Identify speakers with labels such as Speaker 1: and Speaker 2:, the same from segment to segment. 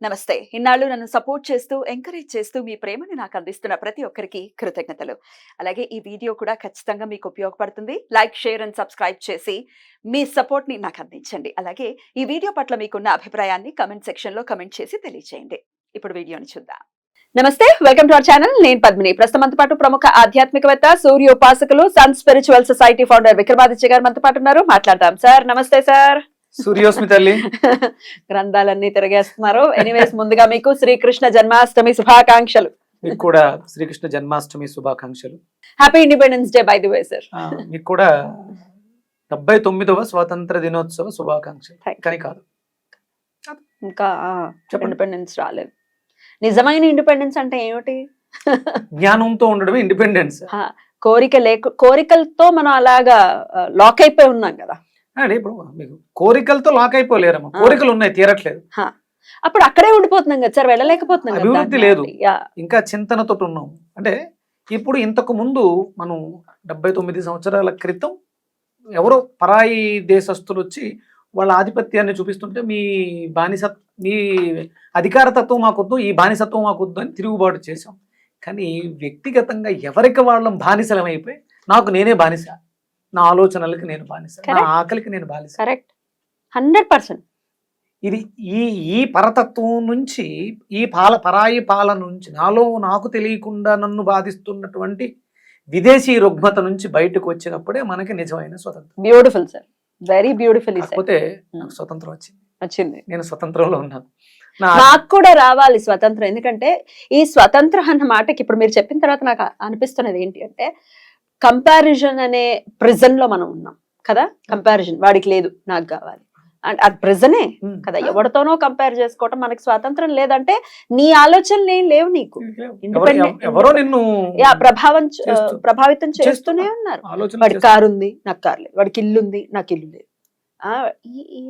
Speaker 1: నమస్తే. ఇన్నాళ్ళు నన్ను సపోర్ట్ చేస్తూ, ఎంకరేజ్ చేస్తూ మీ ప్రేమని నాకు అందిస్తున్న ప్రతి ఒక్కరికి కృతజ్ఞతలు. అలాగే ఈ వీడియో కూడా ఖచ్చితంగా మీకు ఉపయోగపడుతుంది. లైక్, షేర్ అండ్ సబ్స్క్రైబ్ చేసి మీ సపోర్ట్‌ని నాకు అందించండి. అలాగే ఈ వీడియో పట్ల మీకున్న అభిప్రాయాన్ని కామెంట్ సెక్షన్‌లో కామెంట్ చేసి తెలియజేయండి. ఇప్పుడు వీడియోని చూద్దాం. నమస్తే, వెల్కమ్ టు అవర్ ఛానల్. నేను పద్మిని. ప్రస్తుతం మనతో పాటు ప్రముఖ ఆధ్యాత్మికవేత్త, సూర్యోపాసకులు, Sun Spiritual Society founder Vikramaditya garu మనతో పాటు ఉన్నారు. మాట్లాడదాం. సార్ నమస్తే సార్.
Speaker 2: సూర్యోస్మి తల్లి.
Speaker 1: గ్రంథాలన్నీ తిరిగేస్తున్నారు. ఎనీవేస్ ముందుగా మీకు శ్రీకృష్ణ జన్మాష్టమి శుభాకాంక్షలు.
Speaker 2: మీకు కూడా శ్రీకృష్ణ జన్మాష్టమి శుభాకాంక్షలు.
Speaker 1: Happy independence day by the way sir.
Speaker 2: మీకు కూడా 79వ స్వాతంత్ర దినోత్సవ శుభాకాంక్షలు. కానీ కాదు,
Speaker 1: ఇంకా ఇండిపెండెన్స్ రాలేదు. నిజమైన ఇండిపెండెన్స్ అంటే ఏమిటి?
Speaker 2: జ్ఞానంతో ఉండడమే ఇండిపెండెన్స్.
Speaker 1: కోరికలతో మనం అలాగా లాక్ అయిపోయి ఉన్నాం కదా.
Speaker 2: అంటే ఇప్పుడు మీకు కోరికలతో లాక్ అయిపోలేరమ్మా. కోరికలు ఉన్నాయి, తీరట్లేదు.
Speaker 1: అప్పుడు అక్కడే ఉండిపోతున్నాం కదా సార్, వెళ్ళలేకపోతున్నాం.
Speaker 2: అభివృద్ధి లేదు, ఇంకా చింతనతో ఉన్నాం. అంటే ఇప్పుడు ఇంతకు ముందు మనం 79 సంవత్సరాల క్రితం ఎవరో పరాయి దేశస్తులు వచ్చి వాళ్ళ ఆధిపత్యాన్ని చూపిస్తుంటే మీ అధికారతత్వం మాకొద్దు, ఈ బానిసత్వం మాకొద్దు అని తిరుగుబాటు చేశాం. కానీ వ్యక్తిగతంగా ఎవరికి వాళ్ళం బానిసలం అయిపోయి, నాకు నేనే బానిస, నా ఆలోచనలకి నేను బానిస, నా ఆకలికి నేను బానిస.
Speaker 1: కరెక్ట్, 100%.
Speaker 2: ఇది ఈ పరతత్వం నుంచి, ఈ పరాయి పాలన నుంచి, నాకు తెలియకుండా నన్ను బాధిస్తున్నటువంటి విదేశీ రుగ్మత నుంచి బయటకు వచ్చినప్పుడే మనకి నిజమైన స్వతంత్రం.
Speaker 1: Beautiful sir, very beautiful.
Speaker 2: కాకపోతే నాకు స్వతంత్రం వచ్చింది. నేను స్వతంత్రంలో ఉన్నాను.
Speaker 1: నాకు కూడా రావాలి స్వతంత్రం. ఎందుకంటే ఈ స్వతంత్రం అన్న మాటకి ఇప్పుడు మీరు చెప్పిన తర్వాత నాకు అనిపిస్తున్నది ఏంటి అంటే, కంపారిజన్ అనే ప్రిజన్ లో మనం ఉన్నాం కదా. కంపారిజన్ వాడికి లేదు, నాకు కావాలి, అది ప్రిజనే కదా. ఎవరితోనో కంపేర్ చేసుకోవటం. మనకి స్వాతంత్రం లేదంటే నీ ఆలోచనలు ఏం లేవు, నీకు ప్రభావితం చేస్తూనే ఉన్నారు. వాడికి కారు ఉంది, నాకు కారు లేదు. వాడికి ఇల్లు ఉంది, నాకు ఇల్లు లేదు.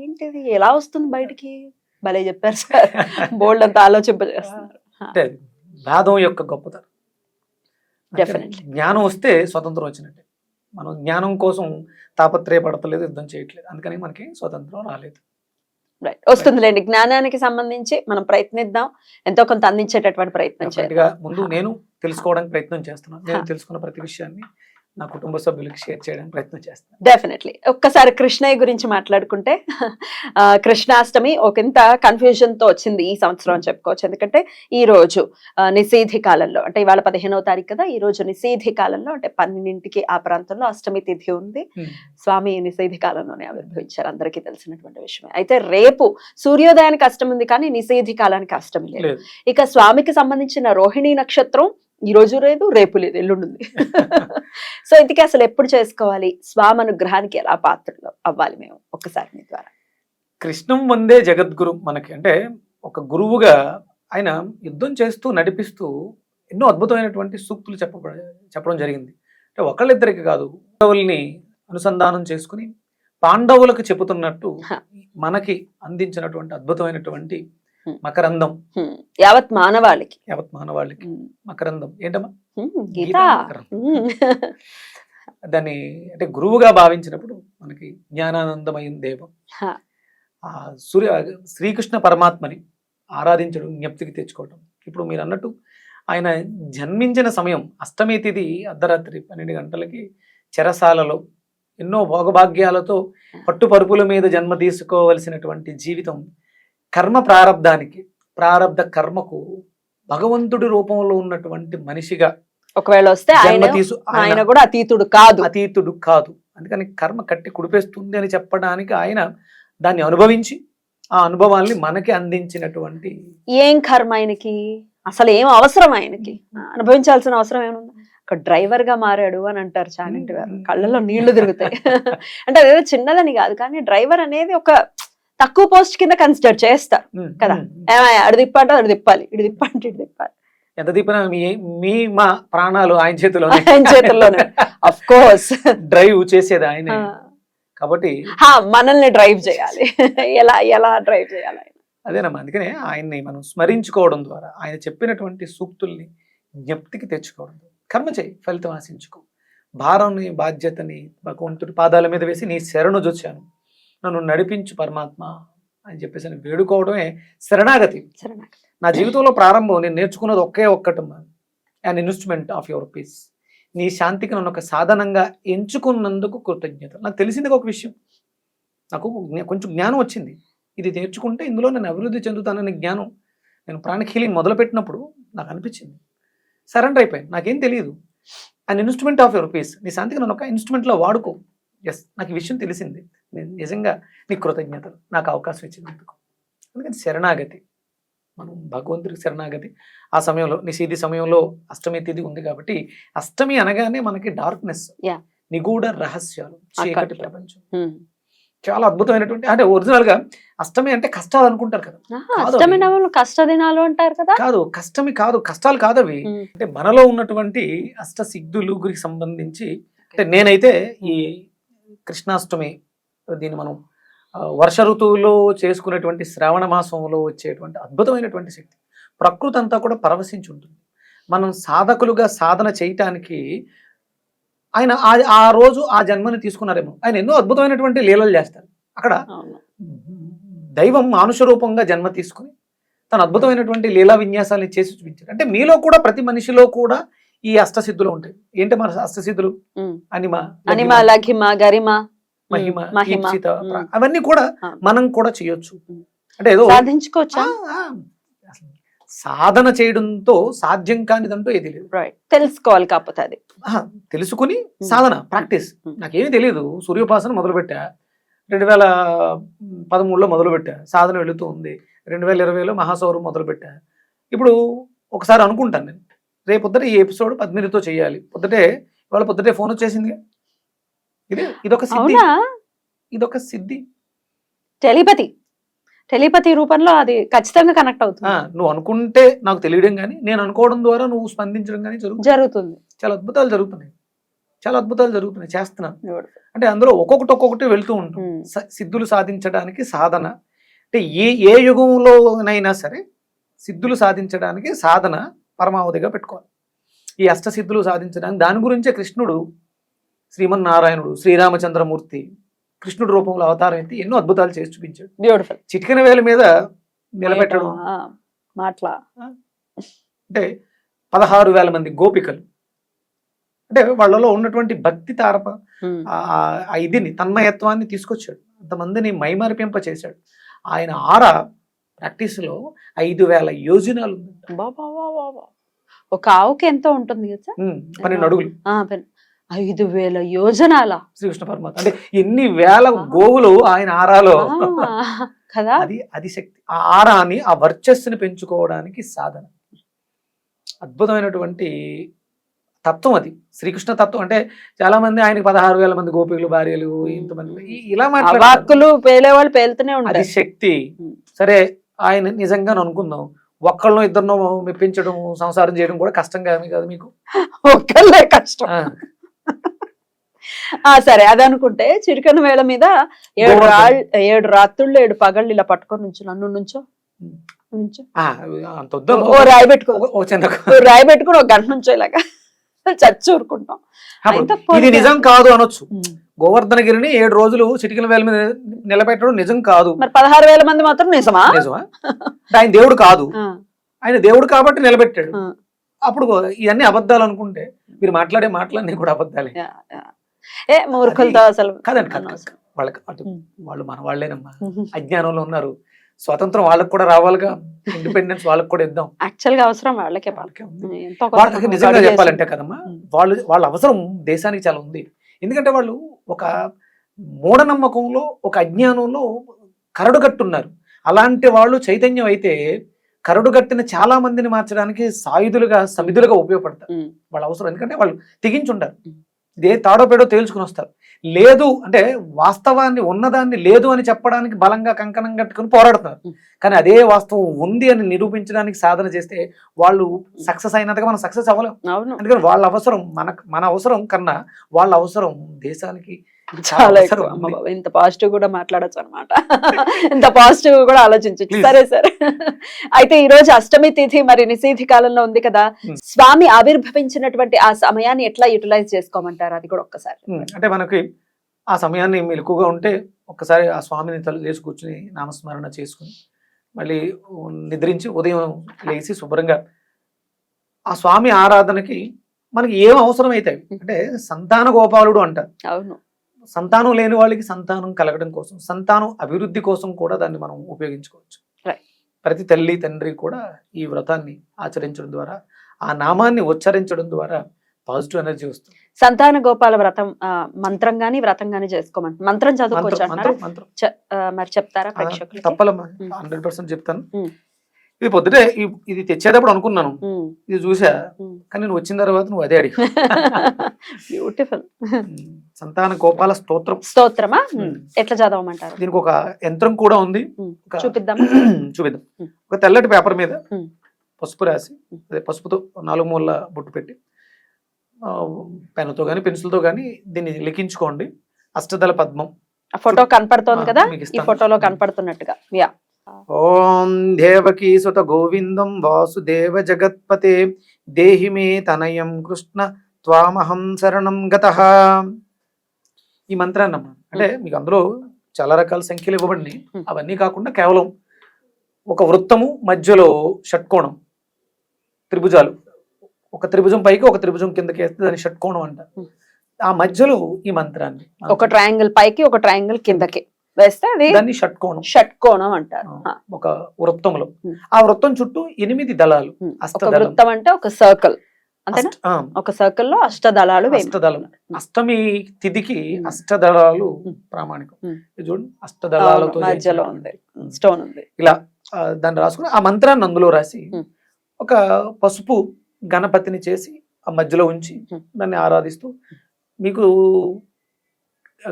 Speaker 1: ఏంటిది, ఎలా వస్తుంది బయటికి? భలే చెప్పారు సార్. బోల్డ్ అంతా ఆలోచింపజేస్తున్నారు.
Speaker 2: భేదం యొక్క గొప్పతనం.
Speaker 1: డెఫినెట్లీ
Speaker 2: జ్ఞానం వస్తే స్వతంత్రం వచ్చినట్టే. మనం జ్ఞానం కోసం తాపత్రయపడతలేదు, యుద్ధం చేయట్లేదు, అందుకని మనకి స్వతంత్రం రాలేదు.
Speaker 1: రైట్, వస్తుందిలేండి. జ్ఞానానికి సంబంధించి మనం ప్రయత్నిద్దాం, ఎంతో కొంత అందించేటటువంటి ప్రయత్నం చేయాలి.
Speaker 2: ముందు నేను తెలుసుకోవడానికి ప్రయత్నం చేస్తున్నాను. నేను తెలుసుకున్న ప్రతి విషయాన్ని నా కుటుంబ సభ్యులకి షేర్ చేయడానికి ప్రయత్నం చేస్తాను.
Speaker 1: డెఫినెట్లీ. ఒక్కసారి కృష్ణయ్య గురించి మాట్లాడుకుంటే, కృష్ణాష్టమి ఒకంత కన్ఫ్యూజన్ తో వచ్చింది ఈ సంవత్సరం అని చెప్పుకోవచ్చు. ఎందుకంటే ఈ రోజు నిషేధి కాలంలో, అంటే ఇవాళ 15వ తారీఖు కదా, ఈ రోజు నిషేధి కాలంలో, అంటే 12కి ఆ ప్రాంతంలో అష్టమి తిథి ఉంది. స్వామి నిషేధి కాలంలోనే ఆవిర్భవించారు, అందరికీ తెలిసినటువంటి విషయమే. అయితే రేపు సూర్యోదయానికి అష్టమి ఉంది, కానీ నిషేధి కాలానికి అష్టమి లేదు. ఇక స్వామికి సంబంధించిన రోహిణి నక్షత్రం ఈ రోజు లేదు, రేపు లేదు, ఎల్లుండి. సో ఇంతకీ అసలు ఎప్పుడు చేసుకోవాలి? స్వామి అనుగ్రహానికి ఎలా పాత్రలు అవ్వాలి మేము? ఒక్కసారి మీ ద్వారా.
Speaker 2: కృష్ణం వందే జగద్గురు. మనకి అంటే ఒక గురువుగా ఆయన యుద్ధం చేస్తూ నడిపిస్తూ ఎన్నో అద్భుతమైనటువంటి సూక్తులు చెప్పడం జరిగింది. అంటే ఒకళ్ళిద్దరికి కాదు, పాండవుల్ని అనుసంధానం చేసుకుని పాండవులకు చెబుతున్నట్టు మనకి అందించినటువంటి అద్భుతమైనటువంటి మకరందం.
Speaker 1: యావత్ మానవాళికి
Speaker 2: మకరందం ఏంటమ్మా?
Speaker 1: గీతా.
Speaker 2: దాన్ని అంటే గురువుగా భావించినప్పుడు మనకి జ్ఞానానందమైన దేవం ఆ శ్రీకృష్ణ పరమాత్మని ఆరాధించడం, జ్ఞప్తికి తెచ్చుకోవడం. ఇప్పుడు మీరు అన్నట్టు ఆయన జన్మించిన సమయం అష్టమి తిథి అర్ధరాత్రి 12 గంటలకి చెరసాలలో ఎన్నో భోగభాగ్యాలతో పట్టుపరుపుల మీద జన్మ తీసుకోవలసినటువంటి జీవితం కర్మ ప్రారబ్ధ కర్మకు భగవంతుడి రూపంలో ఉన్నటువంటి మనిషిగా
Speaker 1: ఒకవేళ వస్తే ఆయన కూడా అతీతుడు
Speaker 2: కాదు. అందుకని కర్మ కట్టి కుడిపేస్తుంది అని చెప్పడానికి ఆయన దాన్ని అనుభవించి ఆ అనుభవాల్ని మనకి అందించినటువంటి.
Speaker 1: ఏం కర్మ ఆయనకి, అసలు ఏం అవసరం ఆయనకి అనుభవించాల్సిన అవసరం ఏముంది? ఒక డ్రైవర్ గా మారాడు అని అంటారు చానింటి గారు, కళ్ళల్లో నీళ్లు తిరుగుతాయి. అంటే అదేదో చిన్నదని కాదు, కానీ డ్రైవర్ అనేది ఒక తక్కువ పోస్ట్ కింద కన్సిడర్ చేస్తారు కదా. అడు తిప్పంటే అడు తిప్పాలి, ఇటు తిప్పంటే ఇటు తిప్పాలి.
Speaker 2: ఎంత తిప్పినా మా ప్రాణాలు ఆయన
Speaker 1: చేతుల్లోనే. ఆఫ్ కోర్స్
Speaker 2: డ్రైవ్ చేసేది ఆయన కాబట్టి
Speaker 1: మనల్ని డ్రైవ్ చేయాలి. ఎలా డ్రైవ్ చేయాలి?
Speaker 2: అదేనమ్మా. అందుకనే ఆయన్ని మనం స్మరించుకోవడం ద్వారా, ఆయన చెప్పినటువంటి సూక్తుల్ని జ్ఞప్తికి తెచ్చుకోవడం. కర్మ చేయి, ఫలితం ఆశించుకో. భారాన్ని, బాధ్యతని భగవంతుడి పాదాల మీద వేసి నీ శరణు జొచ్చాను, నన్ను నడిపించు పరమాత్మ అని చెప్పేసి అని వేడుకోవడమే శరణాగతి.
Speaker 1: శరణాగతి.
Speaker 2: నా జీవితంలో ప్రారంభం నేను నేర్చుకున్నది ఒక్కటమ్మా, an instrument of your peace. నీ శాంతికి నన్ను ఒక సాధనంగా ఎంచుకున్నందుకు కృతజ్ఞత. నాకు తెలిసింది ఒక విషయం, నాకు కొంచెం జ్ఞానం వచ్చింది. ఇది నేర్చుకుంటే ఇందులో నేను అభివృద్ధి చెందుతాననే జ్ఞానం నేను ప్రాణిక్ హీలింగ్ మొదలుపెట్టినప్పుడు నాకు అనిపించింది. సరెండర్ అయిపోయాను. నాకేం తెలియదు. An instrument of your peace. నీ శాంతికి నన్ను ఒక ఇన్స్ట్రుమెంట్లో వాడుకో. ఎస్, నాకు ఈ విషయం తెలిసింది. నేను నిజంగా నీకు కృతజ్ఞతలు, నాకు అవకాశం ఇచ్చినందుకు. అందుకని శరణాగతి, మనం భగవంతుడికి శరణాగతి. ఆ సమయంలో నిషేధి సమయంలో అష్టమి తిథి ఉంది కాబట్టి, అష్టమి అనగానే మనకి డార్క్నెస్, నిగూఢ రహస్యాలు, చీకటి ప్రపంచం. చాలా అద్భుతమైనటువంటి, అంటే ఒరిజినల్ గా అష్టమి అంటే కష్టాలు అనుకుంటారు కదా.
Speaker 1: అష్టమి నవలు కష్ట దినాలు అంటారు కదా.
Speaker 2: కాదు, కష్టమి కాదు, కష్టాలు కాదు అవి. అంటే మనలో ఉన్నటువంటి అష్ట సిద్ధులు గురికి సంబంధించి, అంటే నేనైతే ఈ కృష్ణాష్టమి దీన్ని మనం వర్ష ఋతువులో చేసుకునేటువంటి శ్రావణ మాసంలో వచ్చేటువంటి అద్భుతమైనటువంటి శక్తి. ప్రకృతి అంతా కూడా పరవశించి ఉంటుంది. మనం సాధకులుగా సాధన చేయటానికి ఆయన ఆ రోజు ఆ జన్మని తీసుకున్నారేమో. ఆయన ఎన్నో అద్భుతమైనటువంటి లీలలు చేస్తారు. అక్కడ దైవం మానుష రూపంగా జన్మ తీసుకుని తన అద్భుతమైనటువంటి లీలా విన్యాసాలని చేసి చూపించారు. అంటే మీలో కూడా, ప్రతి మనిషిలో కూడా ఈ అష్టసిద్ధులు ఉంటాయి. ఏంటి మన అష్టసిద్ధులు?
Speaker 1: అనిమ, లఘిమ, గరిమ,
Speaker 2: మహిమ, ఈప్సిత, అవన్నీ కూడా మనం కూడా చేయొచ్చు. అంటే ఏదో
Speaker 1: సాధించుకోవచ్చా?
Speaker 2: సాధన చేయడంతో సాధ్యం కానిదంటూ ఏది లేదు.
Speaker 1: తెలుసుకోవాలి. కాకపోతే అది
Speaker 2: తెలుసుకుని సాధన, ప్రాక్టీస్. నాకేమీ తెలియదు. సూర్యోపాసన మొదలుపెట్టా, 2013లో మొదలుపెట్టా. సాధన వెళుతూ ఉంది. 2020లో మహాసౌరం మొదలుపెట్టా. ఇప్పుడు ఒకసారి అనుకుంటాను నేను, రేపు పొద్దుట ఈ ఎపిసోడ్ పద్మినితో చేయాలి. ఇవాళ పొద్దుటే ఫోన్ వచ్చేసింది. ఇదొక సిద్ధి. ఇదొక సిద్ధి.
Speaker 1: టెలిపతి రూపంలో అది ఖచ్చితంగా కనెక్ట్ అవుతుంది.
Speaker 2: నువ్వు అనుకుంటే నాకు తెలియడం కానీ, నేను అనుకోవడం ద్వారా నువ్వు స్పందించడం కానీ జరుగుతుంది. చాలా అద్భుతాలు జరుగుతున్నాయి. చేస్తున్నాను. అంటే అందులో ఒక్కొక్కటి వెళ్తూ ఉంటాం. సిద్ధులు సాధించడానికి సాధన, అంటే ఏ యుగంలోనైనా సరే సిద్ధులు సాధించడానికి సాధన పరమావధిగా పెట్టుకోవాలి. ఈ అష్టసిద్ధులు సాధించడానికి దాని గురించే కృష్ణుడు, శ్రీమన్నారాయణుడు, శ్రీరామచంద్రమూర్తి కృష్ణుడు రూపంలో అవతారం ఎత్తి ఎన్నో అద్భుతాలు చేసి చూపించాడు.
Speaker 1: బ్యూటిఫుల్.
Speaker 2: చిటికెన వేల మీద నిలబెట్టడం, అంటే 16,000 మంది గోపికలు, అంటే వాళ్ళలో ఉన్నటువంటి భక్తి తారప ఇదిని, తన్మయత్వాన్ని తీసుకొచ్చాడు. అంతమందిని మైమరిపింప చేశాడు. ఆయన ప్రాక్టీస్లో 5,000 యోజనాలు ఉంది.
Speaker 1: ఒక ఆవుకి ఎంతో ఉంటుంది కదా,
Speaker 2: 12 అడుగులు.
Speaker 1: 5,000 యోజనాల
Speaker 2: శ్రీకృష్ణ పరమాత్మ. అంటే ఎన్ని వేల గోవులు ఆయన ఆరాలో
Speaker 1: కదా.
Speaker 2: అది శక్తి. ఆ ఆరాని, ఆ వర్చస్సుని పెంచుకోవడానికి సాధన. అద్భుతమైనటువంటి తత్వం అది, శ్రీకృష్ణ తత్వం. అంటే చాలా మంది ఆయనకి 16,000 మంది గోపికలు, భార్యలు, ఇంతమంది ఇలా
Speaker 1: మాట్లాడుతులు పేలేవాళ్ళు పేలుతూనే ఉంటారు.
Speaker 2: అది శక్తి. సరే, ఆయన నిజంగా అనుకుందాం, ఒక్కళ్ళనో ఇద్దరినో మెప్పించడం, సంసారం చేయడం కూడా కష్టం కాదు మీకు?
Speaker 1: ఒక్కళ్ళే కష్టం. సరే, అది అనుకుంటే చిరికన వేళ మీద 7 రాత్రుళ్ళు 7 పగళ్ళు ఇలా పట్టుకొని నుంచో రాయి పెట్టుకుని 1 గంట నుంచో ఇలాగా చచ్చూరుకుంటాం.
Speaker 2: ఇది నిజం కాదు అనొచ్చు. గోవర్ధనగిరిని 7 రోజులు చిటికల వేల మీద నిలబెట్టడం నిజం కాదు.
Speaker 1: మరి 16,000 మంది మాత్రం నిజమా?
Speaker 2: ఆయన దేవుడు కాదు. ఆయన దేవుడు కాబట్టి నిలబెట్టాడు. అప్పుడు ఇవన్నీ అబద్ధాలు అనుకుంటే మీరు మాట్లాడే మాటలన్నీ కూడా అబద్ధాలే.
Speaker 1: మూర్ఖులతో అసలు
Speaker 2: కాదండి. వాళ్ళకి వాళ్ళు మన వాళ్ళేనమ్మా. అజ్ఞానంలో ఉన్నారు. స్వతంత్రం వాళ్ళకి కూడా రావాలిగా. ఇండిపెండెన్స్ వాళ్ళకి కూడా ఇద్దాం.
Speaker 1: యాక్చువల్ గా అవసరం వాళ్ళకే.
Speaker 2: వాళ్ళకి నిజంగా చెప్పాలంటే కదమ్మా, వాళ్ళ అవసరం దేశానికి చాలా ఉంది. ఎందుకంటే వాళ్ళు ఒక మూఢనమ్మకంలో, ఒక అజ్ఞానంలో కరడుగట్టున్నారు. అలాంటి వాళ్ళు చైతన్యం అయితే కరడుగట్టిన చాలా మందిని మార్చడానికి సాయుధులుగా, సమిధులుగా ఉపయోగపడతారు. వాళ్ళ అవసరం. ఎందుకంటే వాళ్ళు తెగించుంటారు. ఇదే తాడో పేడో తేల్చుకుని వస్తారు. లేదు అంటే వాస్తవాన్ని, ఉన్నదాన్ని లేదు అని చెప్పడానికి బలంగా కంకణం కట్టుకుని పోరాడుతున్నారు. కానీ అదే వాస్తవం ఉంది అని నిరూపించడానికి సాధన చేస్తే వాళ్ళు సక్సెస్ అయినంతగా మనం సక్సెస్ అవ్వలేం. అందుకని వాళ్ళ అవసరం మన అవసరం కన్నా వాళ్ళ అవసరం దేశానికి
Speaker 1: చాలా. ఇంత పాజిటివ్ కూడా మాట్లాడచ్చు అనమాట. ఇంత పాజిటివ్ కూడా ఆలోచించచ్చు. సరే సరే. అయితే ఈ రోజు అష్టమి తిథి, మరి నిషేధి కాలంలో ఉంది కదా, స్వామి ఆవిర్భవించినటువంటి ఆ సమయాన్ని ఎట్లా యూటిలైజ్ చేసుకోమంటారు? అది కూడా ఒక్కసారి.
Speaker 2: అంటే మనకి ఆ సమయాన్ని మెలకుగా ఉంటే ఒక్కసారి ఆ స్వామిని లేచి కూర్చుని నామస్మరణ చేసుకుని మళ్ళీ నిద్రించి ఉదయం లేచి శుభ్రంగా ఆ స్వామి ఆరాధనకి మనకి ఏం అవసరం అవుతాయి అంటే సంతాన గోపాలుడు అంటారు.
Speaker 1: అవును,
Speaker 2: సంతానం లేని వాళ్ళకి సంతానం కలగడం కోసం, సంతానం అభివృద్ధి కోసం కూడా దాన్ని మనం ఉపయోగించుకోవచ్చు.
Speaker 1: Right.
Speaker 2: ప్రతి తల్లి తండ్రి కూడా ఈ వ్రతాన్ని ఆచరించడం ద్వారా, ఆ నామాన్ని ఉచ్చరించడం ద్వారా పాజిటివ్ ఎనర్జీ వస్తుంది.
Speaker 1: సంతాన గోపాల వ్రతం మంత్రం గాని వ్రతం గాని చేసుకోమంటారు. మంత్రం చదువుకోవచ్చు అంటారా?
Speaker 2: మంత్రం
Speaker 1: మరి చెప్తారా ప్రేక్షకులకి?
Speaker 2: తప్పలమ్మా, 100% చెప్తాను. ఇది పొద్దుటే ఇది తెచ్చేటప్పుడు అనుకున్నాను, ఇది చూసా, కానీ నువ్వు వచ్చిన తర్వాత నువ్వు అదే అడిగి.
Speaker 1: బ్యూటిఫుల్.
Speaker 2: సంతాన గోపాల
Speaker 1: స్తోత్రమా? ఎట్లా చదవమంటారు?
Speaker 2: దీనికి ఒక యంత్రం కూడా ఉంది,
Speaker 1: చూపిద్దాం.
Speaker 2: చూపిద్దాం. ఒక తెల్లటి పేపర్ మీద పసుపు రాసి, అదే పసుపుతో 4 మూల బొట్టు పెట్టి పెన్నుతో కానీ పెన్సిల్తో కానీ దీన్ని లిఖించుకోండి. అష్టదళ పద్మం.
Speaker 1: ఫోటో కనపడుతోంది కదా, ఈ ఫోటోలో కనపడుతున్నట్టుగా. యా.
Speaker 2: ఓం దేవకీ సుత గోవిందం వాసుదేవ జగత్పతే దేహి మే తనయం కృష్ణ త్వామహం శరణం గతః. ఈ మంత్రాన్ని అమ్మా, అంటే మీకు అందులో చాలా రకాల సంఖ్యలు ఇవ్వబడినాయి. అవన్నీ కాకుండా కేవలం ఒక వృత్తము మధ్యలో షట్కోణం, త్రిభుజాలు, ఒక త్రిభుజం పైకి ఒక త్రిభుజం కిందకి వేస్తే దాన్ని షట్కోణం అంట. ఆ మధ్యలో ఈ మంత్రాన్ని
Speaker 1: ఒక ట్రయాంగిల్ పైకి ఒక ట్రయాంగిల్ కిందకి వేస్తే అది
Speaker 2: దాన్ని షట్కోణం,
Speaker 1: షట్కోణం అంటారు.
Speaker 2: ఒక వృత్తంలో ఆ వృత్తం చుట్టూ 8 దళాలు.
Speaker 1: ఒక వృత్తం అంటే ఒక సర్కిల్, అంతేనా? ఒక సర్కిల్ లో అష్టదళాలు.
Speaker 2: అష్టదళం. అష్టమి తిథికి అష్టదళాలు ప్రామాణికం. చూడండి, అష్టదళాలతో
Speaker 1: మధ్యలో ఉంది స్టోన్ ఉంది.
Speaker 2: ఇలా దాన్ని రాసుకుని ఆ మంత్రాన్ని అందులో రాసి ఒక పసుపు గణపతిని చేసి ఆ మధ్యలో ఉంచి దాన్ని ఆరాధిస్తూ, మీకు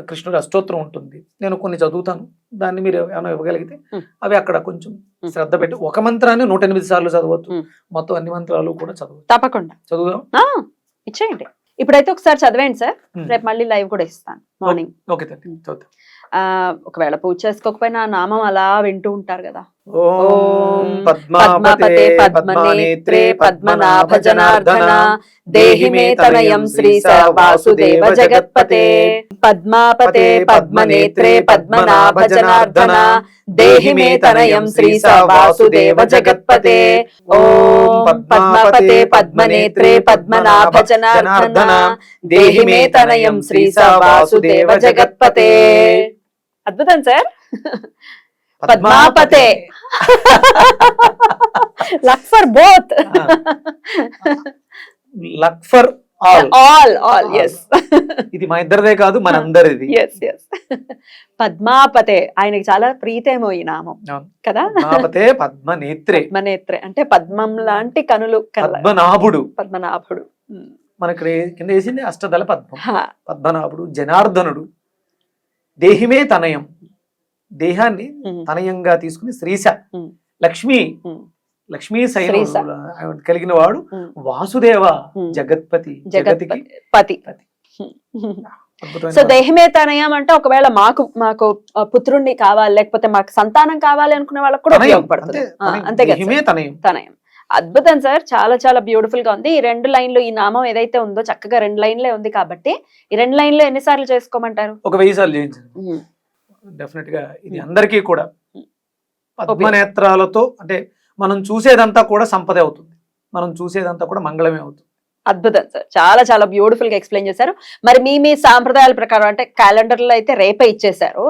Speaker 2: కృష్ణుడి అష్టోత్తరం ఉంటుంది, నేను కొన్ని చదువుతాను, దాన్ని మీరు ఏమైనా ఇవ్వగలిగితే అవి అక్కడ కొంచెం శ్రద్ధ పెట్టి ఒక మంత్రాన్ని 108 సార్లు చదవచ్చు. మొత్తం అన్ని మంత్రాలు కూడా చదవచ్చు.
Speaker 1: తప్పకుండా
Speaker 2: చదువుదాం,
Speaker 1: ఇచ్చేయండి. ఇప్పుడైతే ఒకసారి చదివేయండి సార్, రేపు మళ్ళీ లైవ్ కూడా ఇస్తాను మార్నింగ్.
Speaker 2: ఓకే, చదువుతాం.
Speaker 1: ఒకవేళ పూజ చేసుకోకపోయినా నామం అలా వింటూ ఉంటారు కదా.
Speaker 2: ఓం
Speaker 1: పద్మాపతే పద్మనేత్రే పద్మనాభ జనార్దన దేహి మే తనయం శ్రీ వాసుదేవ జగత్పతే. పద్మాపతే పద్మనేత్రే పద్మనాభ జనార్దన దేహి మే తనయం శ్రీ వాసుదేవ జగత్పతే. ఓం పద్మాపతే పద్మనేత్రే పద్మనాభ జనార్దన దేహి మే తనయం శ్రీ వాసుదేవ జగత్పతే. అద్భుతం సార్. పద్మాపతే, luck for both,
Speaker 2: luck for
Speaker 1: all. yes.
Speaker 2: ఇది మా ఇద్దరిదే కాదు, మనందరిది.
Speaker 1: yes. పద్మాపతే, ఆయనకి చాలా ప్రీతేమో ఈ నామం కదా.
Speaker 2: పద్మాపతే పద్మనేత్రే,
Speaker 1: పద్మనేత్రే అంటే పద్మం లాంటి కనులు.
Speaker 2: పద్మనాభుడు,
Speaker 1: పద్మనాభుడు
Speaker 2: మనకి కింద వేసింది అష్టదళ పద్మం. పద్మనాభుడు, జనార్దనుడు, దేహిమే తనయం, దేహాన్ని తనయంగా తీసుకుని శ్రీశ, లక్ష్మీ సైన్యం కలిగిన వాడు, వాసుదేవ జగత్పతి, జగతికి పతి.
Speaker 1: సో దేహమే తనయం అంటే ఒకవేళ మాకు పుత్రుణ్ణి కావాలి, లేకపోతే మాకు సంతానం కావాలి అనుకునే వాళ్ళకి కూడా ఉపయోగపడుతుంది. అంతే కదా, తనయం. అద్భుతం సార్, చాలా చాలా బ్యూటిఫుల్ గా ఉంది. ఈ 2 లైన్లు, ఈ నామం ఏదైతే ఉందో చక్కగా 2 లైన్లే ఉంది కాబట్టి ఈ 2 లైన్లు ఎన్నిసార్లు చేసుకోమంటారు?
Speaker 2: ఒక 1000 సార్లు చేయించండి. డెఫినెట్ గా ఇది అందరికీ కూడా పద్మనేత్రాలతో, అంటే మనం చూసేదంతా కూడా సంపద అవుతుంది, మనం చూసేదంతా కూడా మంగళమే అవుతుంది.
Speaker 1: అద్భుతం సార్, చాలా చాలా బ్యూటిఫుల్ గా ఎక్స్ప్లెయిన్ చేశారు. మరి మీ సాంప్రదాయాల ప్రకారం అంటే క్యాలెండర్ లో అయితే రేపే ఇచ్చేశారు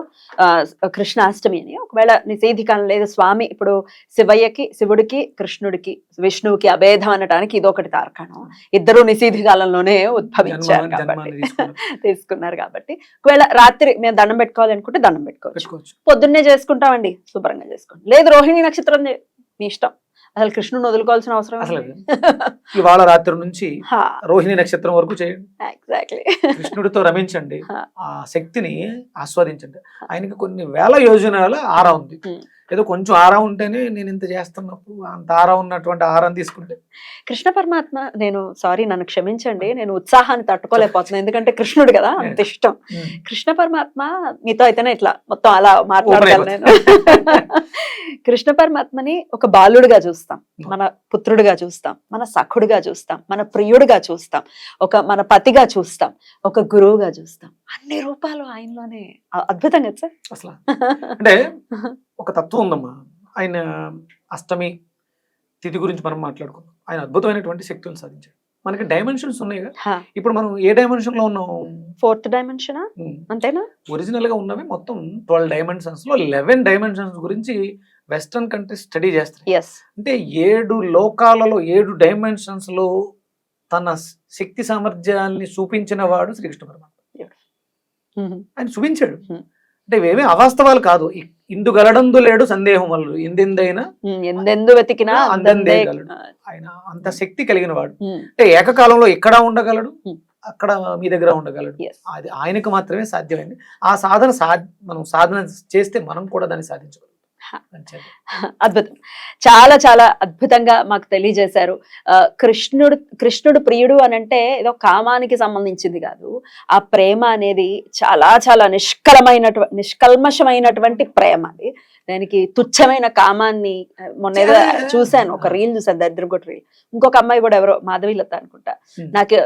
Speaker 1: కృష్ణాష్టమి అని. ఒకవేళ నిషేధికాలం లేదు, స్వామి ఇప్పుడు శివుడికి కృష్ణుడికి విష్ణువుకి అభేదం అనడానికి ఇదొకటి తార్కాణం. ఇద్దరు నిషేధి కాలంలోనే ఉద్భవించారు కాబట్టి తీసుకున్నారు కాబట్టి, ఒకవేళ రాత్రి మేము దండం పెట్టుకోవాలనుకుంటే దండం పెట్టుకోవచ్చు, పొద్దున్నే చేసుకుంటామండి, శుభ్రంగా చేసుకోండి. లేదు రోహిణి నక్షత్రం మీ ఇష్టం, అసలు కృష్ణుని వదులుకోవాల్సిన అవసరం
Speaker 2: అసలు ఇవాళ రాత్రి నుంచి రోహిణి నక్షత్రం వరకు చేయండి.
Speaker 1: ఎగ్జాక్ట్లీ,
Speaker 2: కృష్ణుడితో రమించండి, ఆ శక్తిని ఆస్వాదించండి. ఆయనకి కొన్ని వేల యోజనాల ఆరా ఉంది, ఏదో కొంచెం ఆరా ఉంటేనే నేను ఇంత చేస్తున్నప్పుడు అంత ఆరా ఉన్నటువంటి ఆహారం తీసుకుంటే
Speaker 1: కృష్ణ పరమాత్మ, నేను సారీ నన్ను క్షమించండి, నేను ఉత్సాహాన్ని తట్టుకోలేకపోతున్నాను ఎందుకంటే కృష్ణుడు కదా అంత ఇష్టం. కృష్ణ పరమాత్మ మీతో అయితేనే ఇట్లా మొత్తం అలా మాట్లాడగలను నేను. కృష్ణ పరమాత్మని ఒక బాలుడిగా చూస్తాం, మన పుత్రుడిగా చూస్తాం, మన సఖుడిగా చూస్తాం, మన ప్రియుడిగా చూస్తాం, మన పతిగా చూస్తాం, ఒక గురువుగా చూస్తాం. అన్ని రూపాలు ఆయనలోనే. అద్భుతం కదా సార్.
Speaker 2: అసలు అంటే ఒక తత్వం ఉందమ్మా. ఆయన అష్టమి తిథి గురించి మనం మాట్లాడుకుందాం. ఆయన అద్భుతమైనటువంటి శక్తులను సాధించాడు. మనకి డైమెన్షన్స్ ఉన్నాయి కదా. ఇప్పుడు మనం ఏ డైమెన్షన్ లో ఉన్నాం?
Speaker 1: 4th డైమెన్షన్ అంతేనా?
Speaker 2: ఒరిజినల్ గా ఉన్నవి మొత్తం 12 డైమెన్షన్స్ లో 11 డైమెన్షన్స్ గురించి వెస్టర్న్ కంట్రీస్ స్టడీ చేస్తాయి. అంటే 7 లోకాలలో 7 డైమెన్షన్స్ లో తన శక్తి సామర్థ్యాన్ని చూపించిన వాడు శ్రీకృష్ణ పరమాత్మ. ఆయన చూపించాడు. అంటే ఇవేమీ అవాస్తవాలు కాదు. ఇందు గలడందు లేడు సందేహం వల్ల ఎందెందైనా
Speaker 1: ఎందెందు వెతికినా
Speaker 2: అందందే గలడు. ఆయన అంత శక్తి కలిగిన వాడు. అంటే ఏకకాలంలో ఇక్కడ ఉండగలడు, అక్కడ మీ దగ్గర ఉండగలడు. అది ఆయనకు మాత్రమే సాధ్యమైంది. ఆ సాధన మనం సాధన చేస్తే మనం కూడా దాన్ని సాధించగలం.
Speaker 1: అద్భుతం. చాలా చాలా అద్భుతంగా మాకు తెలియజేశారు. కృష్ణుడు ప్రియుడు అని అంటే ఏదో కామానికి సంబంధించింది కాదు. ఆ ప్రేమ అనేది చాలా చాలా నిష్కల్మషమైనటువంటి ప్రేమ. అది దానికి తుచ్చమైన కామాన్ని మొన్న ఏదో చూశాను, ఒక రీల్ చూసాను, దరిద్రగొట్ట రీల్. ఇంకొక అమ్మాయి కూడా ఎవరో మాధవీలత అనుకుంటా, నాకు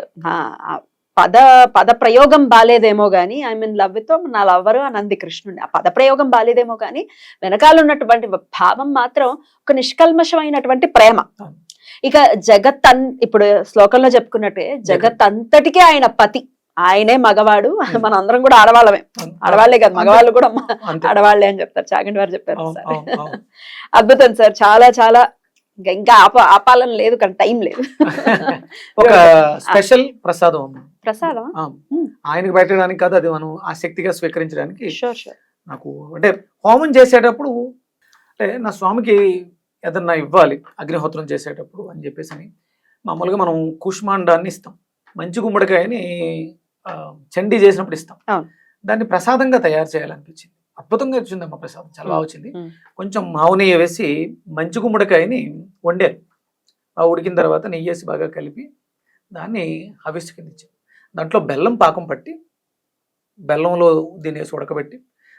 Speaker 1: పద ప్రయోగం బాలేదేమో గాని ఐ మీన్ లవ్ విత్ నా లవ్వరు అని అంది కృష్ణుడిని. ఆ పద ప్రయోగం బాలేదేమో గాని వెనకాల ఉన్నటువంటి భావం మాత్రం ఒక నిష్కల్మషమైనటువంటి ప్రేమ. ఇక ఇప్పుడు శ్లోకంలో చెప్పుకున్నట్టే జగత్ అంతటికీ ఆయన పతి, ఆయనే మగవాడు. మన అందరం కూడా ఆడవాళ్ళమే, ఆడవాళ్లే కాదు మగవాళ్ళు కూడా ఆడవాళ్లే అని చెప్తారు. చాగంటి వారు చెప్పారు. అద్భుతం సార్, చాలా చాలా. ఇంకా ఆపాలని లేదు కానీ టైం లేదు.
Speaker 2: ఒక స్పెషల్ ప్రసాదం
Speaker 1: ప్రసాదం
Speaker 2: ఆయనకు పెట్టడానికి కాదు, అది మనం ఆ శక్తిగా స్వీకరించడానికి. నాకు అంటే హోమం చేసేటప్పుడు అంటే నా స్వామికి ఏదన్నా ఇవ్వాలి అగ్నిహోత్రం చేసేటప్పుడు అని చెప్పేసి మామూలుగా మనం కుష్మాండాన్ని ఇస్తాం. మంచి గుమ్మడికాయని చండీ చేసినప్పుడు ఇస్తాం. దాన్ని ప్రసాదంగా తయారు చేయాలనిపించింది. అద్భుతంగా వచ్చిందమ్మా ప్రసాదం, చాలా బాగా వచ్చింది. కొంచెం మావు నెయ్యి వేసి మంచి గుమ్మడికాయని వండారు. ఆ ఉడికిన తర్వాత నెయ్యి వేసి బాగా కలిపి దాన్ని హవిస్సు కింద ఇచ్చారు. దాంట్లో బెల్లం పాకం పట్టి బెల్లంలో దీన్ని వేసి ఉడకబెట్టి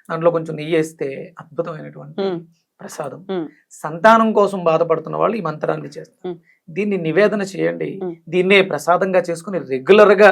Speaker 2: దాంట్లో కొంచెం నెయ్యి వేస్తే అద్భుతమైనటువంటి ప్రసాదం. సంతానం కోసం బాధపడుతున్న వాళ్ళు ఈ మంత్రాన్ని చేస్తారు. దీన్ని నివేదన చేయండి. దీన్నే ప్రసాదంగా చేసుకుని రెగ్యులర్ గా